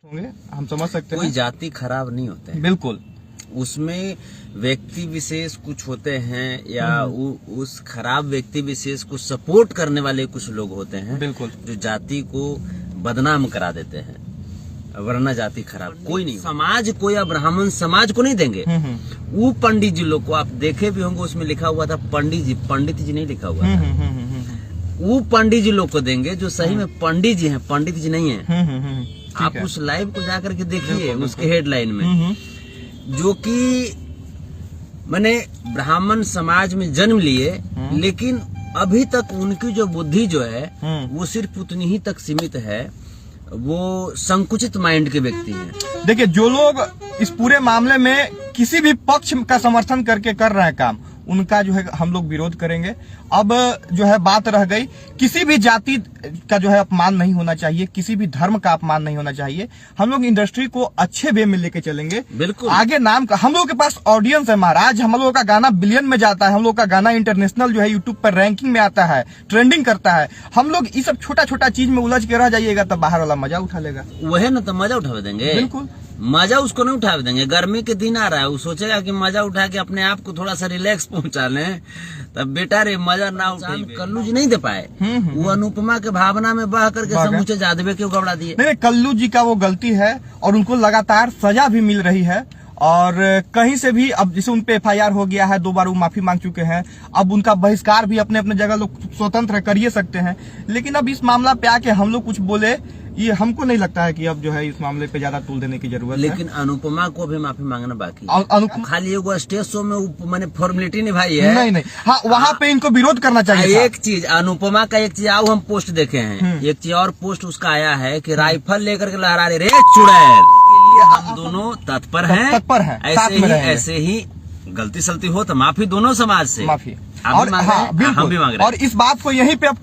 होंगे, हम समझ सकते हैं। कोई जाति खराब नहीं होते हैं, बिल्कुल। उसमें व्यक्ति विशेष कुछ होते हैं या उस खराब व्यक्ति विशेष को सपोर्ट करने वाले कुछ लोग होते हैं, बिल्कुल, जो जाति को बदनाम करा देते हैं, वरना जाति खराब कोई नहीं। समाज को या ब्राह्मण समाज को नहीं देंगे। वो पंडित जी लोग को आप देखे भी होंगे, उसमें लिखा हुआ था पंडित जी नहीं लिखा हुआ था। वो पंडित जी लोग को देंगे जो सही में पंडित जी हैं, पंडित जी नहीं है। आप उस लाइव को जाकर के देखिए, उसके हेडलाइन में जो कि मैंने ब्राह्मण समाज में जन्म लिए, लेकिन अभी तक उनकी जो बुद्धि जो है वो सिर्फ उतनी ही तक सीमित है, वो संकुचित माइंड के व्यक्ति हैं। देखिए, जो लोग इस पूरे मामले में किसी भी पक्ष का समर्थन करके कर रहे हैं काम, उनका जो है हम लोग विरोध करेंगे। अब जो है बात रह गई, किसी भी जाति का जो है अपमान नहीं होना चाहिए, किसी भी धर्म का अपमान नहीं होना चाहिए। हम लोग इंडस्ट्री को अच्छे वे में लेके चलेंगे। बिल्कुल, आगे नाम का हम लोग के पास ऑडियंस है महाराज, हम लोगों का गाना बिलियन में जाता है, हम लोग का गाना इंटरनेशनल जो है यूट्यूब पर रैंकिंग में आता है, ट्रेंडिंग करता है। हम लोग ये सब छोटा छोटा चीज में उलझ के रह जाइएगा तो बाहर वाला मजा उठा लेगा। वह ना तो मजा उठा देंगे। बिल्कुल, मजा उसको नहीं उठा देंगे। गर्मी के दिन आ रहा है, वो सोचेगा कि मजा उठा के अपने आप को थोड़ा सा रिलैक्स पहुंचा लें, तब बेटा रे मजा ना उठा। कल्लू जी नहीं दे पाए, वो अनुपमा के भावना में बह करके समूचे जादवे क्यों गबड़ा दिए। नहीं, कल्लू जी का वो गलती है और उनको लगातार सजा भी मिल रही है। और कहीं से भी अब जैसे उनपे FIR हो गया है, 2 बार वो माफी मांग चुके हैं, अब उनका बहिष्कार भी अपने अपने जगह लोग स्वतंत्र करिए सकते हैं। लेकिन अब इस मामला पे आके हम लोग कुछ बोले, ये हमको नहीं लगता है कि अब जो है इस मामले पे ज्यादा तूल देने की जरूरत है। लेकिन अनुपमा को भी माफी मांगना बाकी है। खाली एगो स्टेज शो में मैंने फॉर्मेलिटी निभाई है। नहीं, हाँ, वहाँ पे इनको विरोध करना चाहिए। एक चीज अनुपमा का, एक चीज आओ हम पोस्ट देखे हैं, एक चीज और पोस्ट उसका आया है कि राइफल लेकर के लहरा रहे रे चुड़ैल। हम दोनों तत्पर हैं, ऐसे ही गलती सलती हो तो माफी दोनों समाज से, माफी, हम भी मांग रहे हैं। और इस बात को यहीं पे अब